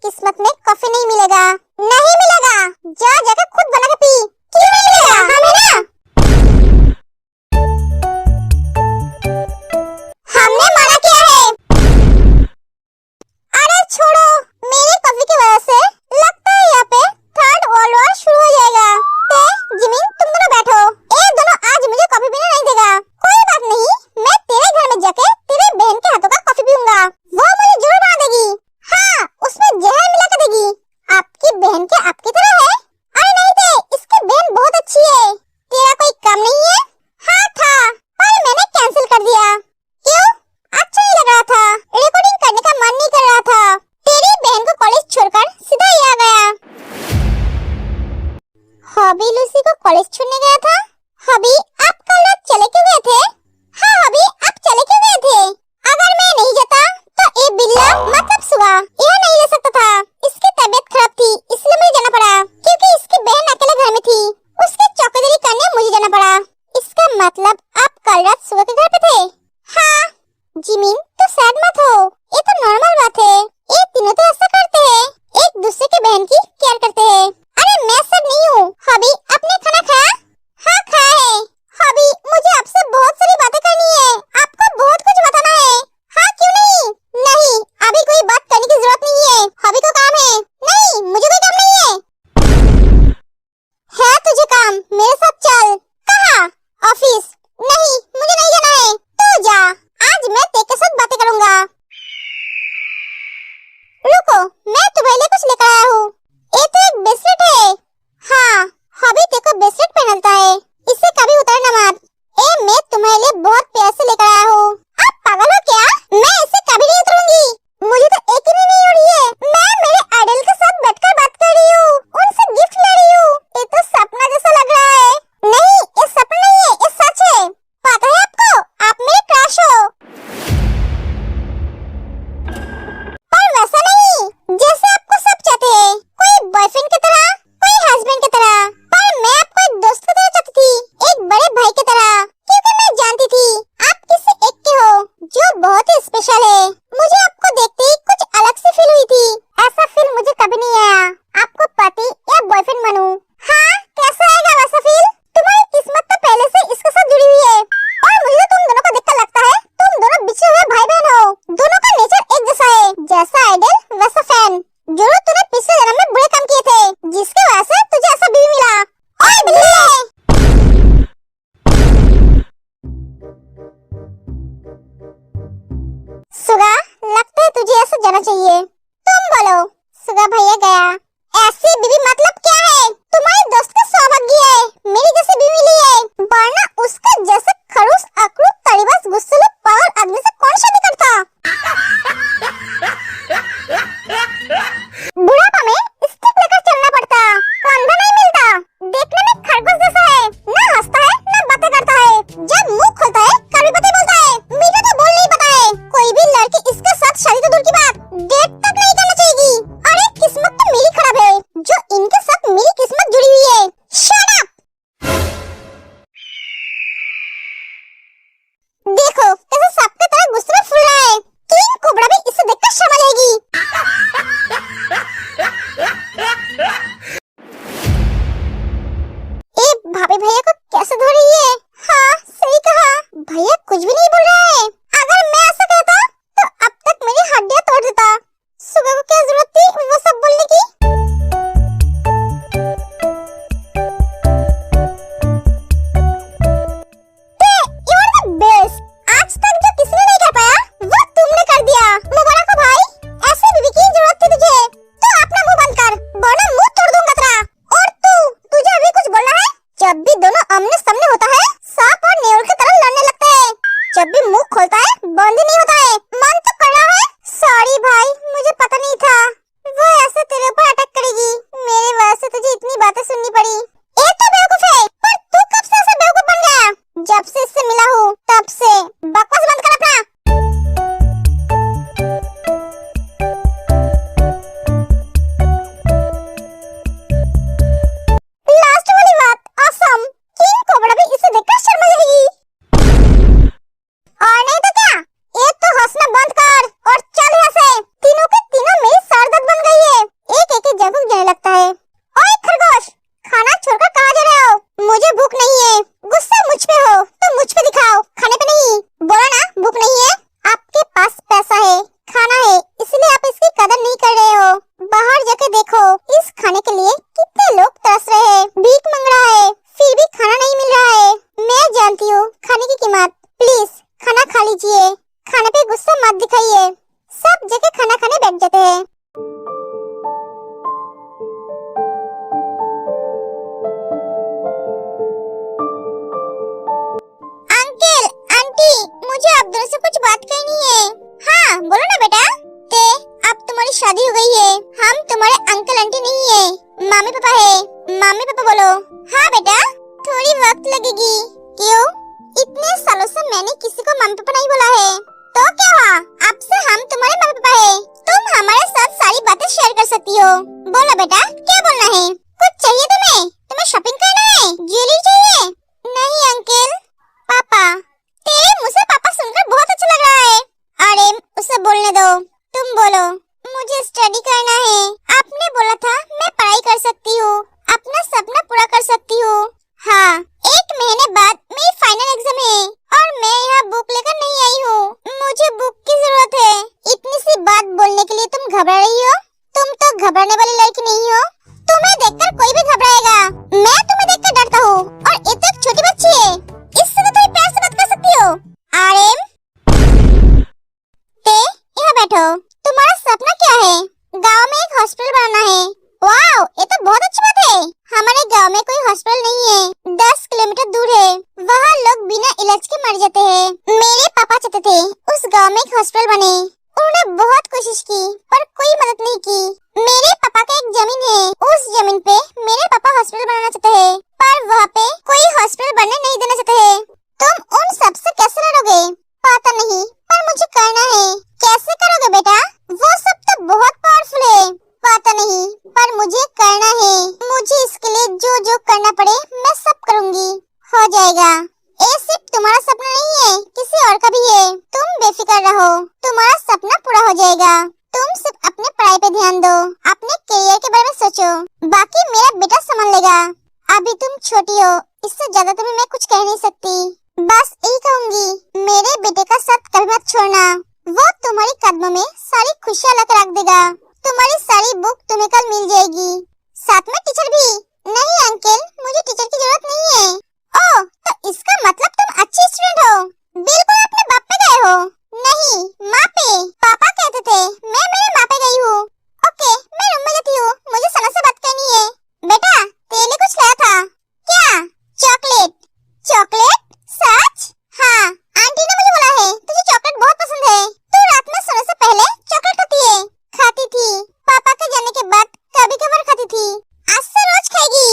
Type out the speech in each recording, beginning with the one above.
किस्मत में कॉफी नहीं मिलेगा, नहीं मिलेगा। जा जाकर खुद बना के पी। क्यों नहीं मिलेगा? हमें ना हमने मना किया है। अरे छोड़ो, मेरी कॉफी की वजह से लगता है यहाँ पे थर्ड वर्ल्ड वॉर शुरू हो जाएगा। जिमिन तुम दोनों बैठो, ये दोनों आज मुझे कॉफी पीने नहीं देगा। कोई बात नहीं, मैं तेरे घर में जाके तेरे बहन के हाथों का कॉफी पीऊंगा, वो मुझे जरूर बना देगी। हाँ, उसमें जहर मिला कर देगी। आपकी बहन के आपकी तरह है? अरे नहीं थे, इसकी बहन बहुत अच्छी है। तेरा कोई काम नहीं है? हाँ था, पर मैंने कैंसिल कर दिया। क्यों? अच्छा नहीं लग रहा था, रिकॉर्डिंग करने का मन नहीं कर रहा था। तेरी बहन को कॉलेज छोड़कर सीधा ही आ गया। हॉबी लूसी को कॉलेज छोड़ने गया था। हॉबी, आप कल रात चले क्यों गए थे? हाँ हॉबी, आप चले क्यों गए थे? अगर मैं नहीं जाता तो ये बिल्ला मतलब सुबह यह नहीं रह सकता था। इसकी तबीयत खराब थी, इसलिए मुझे जाना पड़ा, क्योंकि इसकी बहन अकेले घर में थी। उसकी चौकीदारी करने मुझे जाना पड़ा। इसका मतलब आप कल रात सुबह के घर पे थे? हाँ। जिमिन, तो सैड मत हो, ये तो नॉर्मल बात है। ये तीनों तो ऐसा करते हैं, एक दूसरे की बहन की केयर करते हैं। अरे मैं सब नहीं हूँ। हॉबी, आपने खाना खाया? हाँ खाया है। हॉबी, मुझे आपसे बहुत सारी बातें करनी है, आपको बहुत कुछ बताना है। हाँ क्यों नहीं? नहीं, अभी कोई बात करने की जरूरत नहीं है, हॉबी को काम है। नहीं, मुझे कोई काम नहीं है तुझे काम, मेरे साथ चल। कहाँ? ऑफिस। नहीं, मुझे नहीं जाना है, तू जा, आज मैं तेरे के साथ बातें करूंगा। रुको, मैं तुम्हारे लिए कुछ लेकर आया हूँ। ये तो एक ब्रेसलेट है। हाँ, हॉबी तेरे को ब्रेसलेट पहनाता है, इसे कभी उतारना मत। मैं तुम्हारे लिए बहुत प्यार से लेकर आया हूँ। आप पागल हो क्या? मैं इसे कभी नहीं उतारूंगी, मुझे तो एक ही नहीं हो रही है। मैं मेरे आइडल के साथ बैठकर बात कर रही हूँ, उनसे गिफ्ट ले रही हूँ। ये तो सपना जैसा लग रहा है। नहीं, ये सपना नहीं है, ये सच है। पता है आपको, आप मेरे क्रश हो। पर वैसा नहीं जैसे आपको सब चाहते हैं, कोई बॉयफ्रेंड की तरह, कोई हस्बैंड की तरह। पर मैं आपको एक दोस्त की तरह चाहती थी, एक बड़े भाई की तरह, क्योंकि मैं जानती थी आप किसी एक के हो जो बहुत ही स्पेशल है। मुझे आपको देखते ही कुछ अलग सी फील हुई थी। ऐसा फील मुझे कभी नहीं आया आपको पति या बॉयफ्रेंड बनूं। हाँ, कैसा आएगा वैसा फील? तुम्हारी किस्मत तो पहले से इसके साथ जुड़ी हुई है, और मुझे तो तुम दोनों को देखकर लगता है तुम दोनों बिछड़े हुए भाई बहन हो। दोनों का नेचर एक जैसा है, जैसा आइडल वैसा फैन। जरूर तूने पिछले जन्म में बुरे काम किए थे, जिसके वजह से तुझे ऐसा बीवी मिला। ओए बिल्ली! सुगा, लगता है तुझे ऐसा जाना चाहिए। तुम बोलो। सुगा भैया गया। ऐसी बीवी मतलब क्या है? तुम्हारे दोस्त का सौभाग्य है मेरी जैसी बीवी मिली है, वरना उसका जैसे खड़ूस अकड़ू तड़ीबाज गुस्सैल पागल आदमी से कौन शादी करता? बुढ़ापा में स्टिक लेकर चलना पड़ता, कंधा नहीं मिलता। देखने में खरगोश जैसा है, ना हंसता है ना बातें करता है। जब मुंह खोलता है कभी बातें बोलता है, मीठा तो बोल नहीं पता है। कोई भी लड़की इसके साथ शादी तो दूर की बात, डेट तक नहीं करना चाहिए। अरे किस्मत तो मेरी खराब है जो इनके खाइए। सब जगह खाना खाने बैठ जाते हैं। अंकल, आंटी, मुझे आप दोनों से कुछ बात करनी है। हाँ, बोलो ना बेटा। ते, अब तुम्हारी शादी हो गई है। हम तुम्हारे अंकल आंटी नहीं है, मम्मी पापा है। मम्मी पापा बोलो। हाँ बेटा, थोड़ी वक्त लगेगी। क्यों? इतने सालों से मैंने किसी को मम्मी पापा नहीं बोला है। तो क्या हुआ? अब से हम तुम्हारे मम्मी पापा है। तुम हमारे साथ सारी बातें शेयर कर सकती हो। बोलो बेटा, क्या बोलना है? कुछ चाहिए तुम्हें? तुम्हें शॉपिंग करना है? ज्वेलरी चाहिए? नहीं अंकल। पापा, तेरे मुंह से पापा सुनकर बहुत अच्छा लग रहा है। अरे उसे बोलने दो, तुम बोलो। मुझे स्टडी करना है। आपने बोला था मैं पढ़ाई कर सकती हूँ, अपना सपना पूरा कर सकती हूँ। हाँ, 1 महीने बाद मेरी फाइनल एग्जाम है और मैं यहाँ बुक लेकर नहीं आई हूँ। मुझे बुक की जरूरत है। इतनी सी बात बोलने के लिए तुम घबरा रही हो? तुम तो घबराने वाली लड़की नहीं हो। तुम्हें देखकर कोई भी घबराएगा। मैं तुम्हें देखकर डरता हूँ और ये तो एक छोटी बच्ची है। इससे तो तुम प्यार से बात कर सकती हो। आर्यन, ते यहाँ बैठो। तुम्हारा सपना क्या है? गांव में एक हॉस्पिटल बनाना है। वाओ, ये तो बहुत अच्छी बात है। हमारे गांव में कोई हॉस्पिटल नहीं है, 10 किलोमीटर दूर है। वहाँ लोग बिना इलाज के मर जाते हैं। मेरे पापा चाहते थे उस गांव में एक हॉस्पिटल बने। उन्होंने बहुत कोशिश की पर कोई मदद नहीं की। मेरे पापा का एक जमीन है, उस जमीन पे मेरे पापा हॉस्पिटल बनाना चाहते हैं, पर वहाँ पे कोई हॉस्पिटल बनने नहीं देना चाहते हैं। तुम उन सब से कैसे लड़ोगे? पता नहीं, पर मुझे करना है। कैसे करोगे बेटा? वो सब तो बहुत पावरफुल है। पता नहीं, पर मुझे करना है। मुझे इसके लिए जो जो करना पड़े मैं सब करूँगी। हो जाएगा। ये सिर्फ तुम्हारा सपना नहीं है, किसी और का भी है। तुम बेफिक्र रहो, तुम्हारा सपना पूरा हो जाएगा। तुम सिर्फ अपने पढ़ाई पे ध्यान दो, अपने करियर के बारे में सोचो, बाकी मेरा बेटा संभाल लेगा। अभी तुम छोटी हो, इससे ज्यादा तुम्हें मैं कुछ कह नहीं सकती। बस यही कहूँगी, मेरे बेटे का साथ कभी मत छोड़ना। वो तुम्हारी कदमों में सारी खुशियाँ लाकर रख देगा। तुम्हारी सारी बुक तुम्हें कल मिल जाएगी, साथ में टीचर भी। नहीं अंकल, मुझे टीचर की जरूरत नहीं है। ओह, तो इसका मतलब तुम अच्छी स्टूडेंट हो। बिल्कुल अपने बाप पे गए हो। नहीं, माँ पे। पापा कहते थे, मैं मेरे माँ पे गई हूँ। ओके, मैं रूम में जाती हूँ, मुझे सना से बात करनी है। बेटा, तेरे लिए कुछ लाया था। क्या? चॉकलेट। चॉकलेट? सच? हाँ, आंटी ने मुझे बोला है तुझे चॉकलेट बहुत पसंद है। तू रात में सोने से पहले चॉकलेट खाती है। खाती थी, पापा के जाने के बाद कभी कभार खाती थी। आज से रोज खाएगी।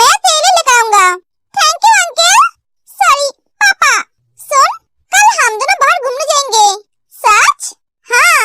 मैं तेरे लिए लेकर आऊंगा। Thank you uncle. सॉरी पापा। सुन, कल हम दोनों बाहर घूमने जाएंगे। सच? हाँ,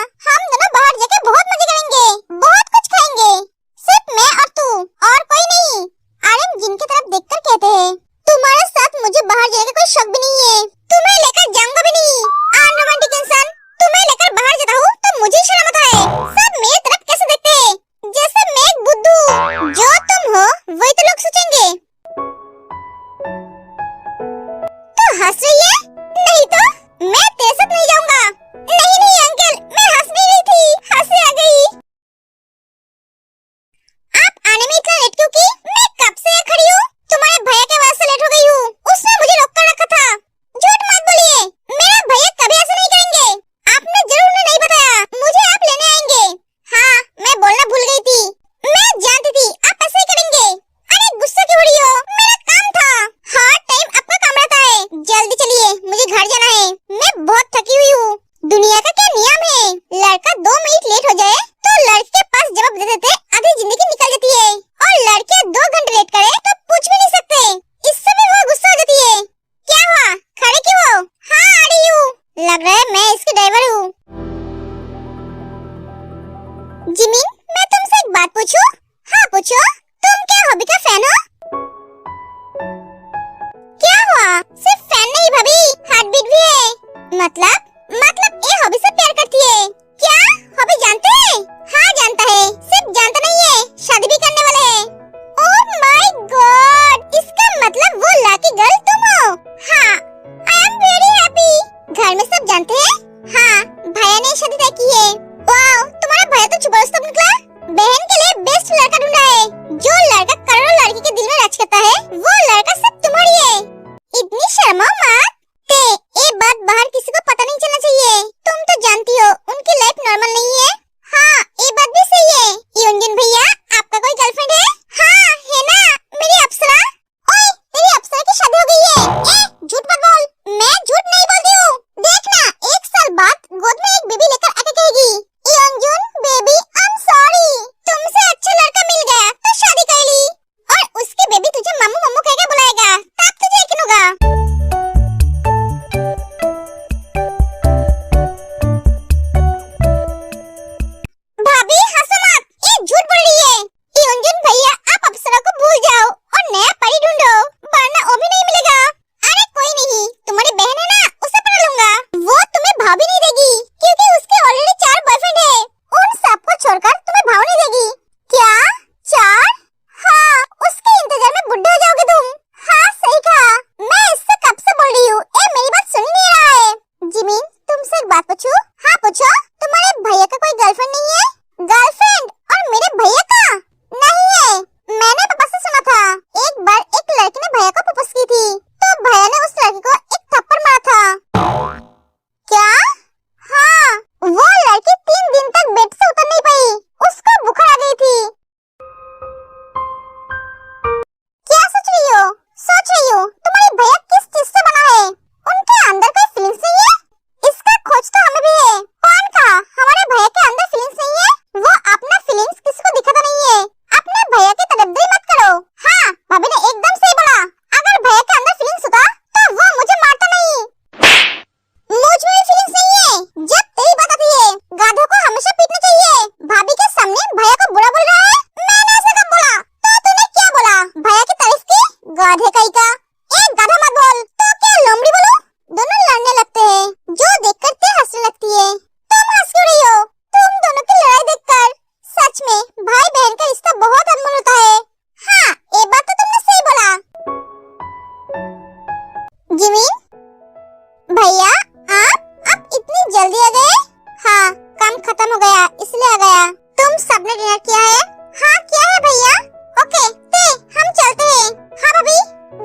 खत्म हो गया इसलिए आ गया। तुम सबने डिनर किया है? हाँ किया है भैया। ओके ते हम चलते हैं। हाँ भाभी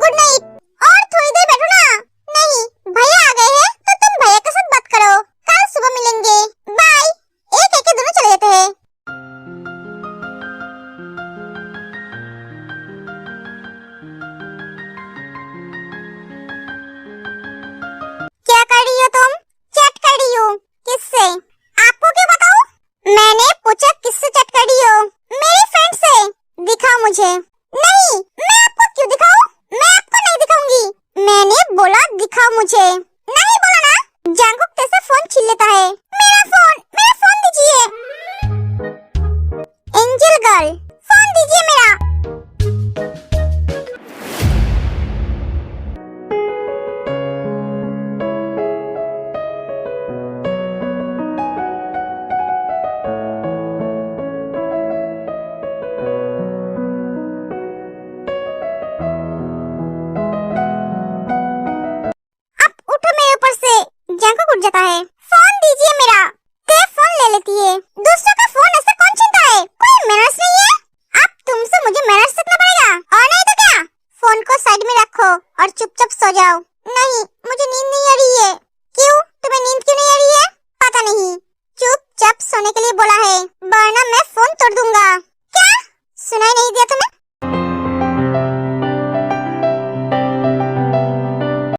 गुड नाइट। और थोड़ी देर बैठो ना। नहीं भैया आ गए हैं तो तुम भैया के साथ बात करो, कल सुबह मिलेंगे। बाय। एक एक के दोनों चले जाते हैं। क्या कर रही हो तुम? चैट कर रही हो? किससे? आपको क्यों बताऊं? मैंने पूछा किससे चैट कर रही हो? मेरी फ्रेंड से। दिखाओ मुझे। नहीं मैं आपको क्यों दिखाऊं? मैं आपको नहीं दिखाऊंगी। मैंने बोला दिखाओ मुझे। नहीं बोला ना? जांगकुक कैसे फोन छीन लेता है। मेरा फोन दीजिए। एंजल गर्ल फोन दीजिए मेरा। उठो मेरे ऊपर से। जांगकुक उठ जाता है। फोन दीजिए मेरा। ते फोन ले लेती है। दूसरों का फोन ऐसे कौन छीनता है? कोई मैनर्स नहीं है? अब तुमसे मुझे मैनर्स सीखना पड़ेगा और नहीं तो क्या? फोन को साइड में रखो और चुपचाप सो जाओ। नहीं मुझे नींद नहीं आ रही है। क्यों? तुम्हें नींद क्यों नहीं आ रही है? पता नहीं। चुपचाप सोने के लिए बोला है वरना मैं फोन तोड़ दूंगा। क्या? सुनाई नहीं दिया तुम्हें?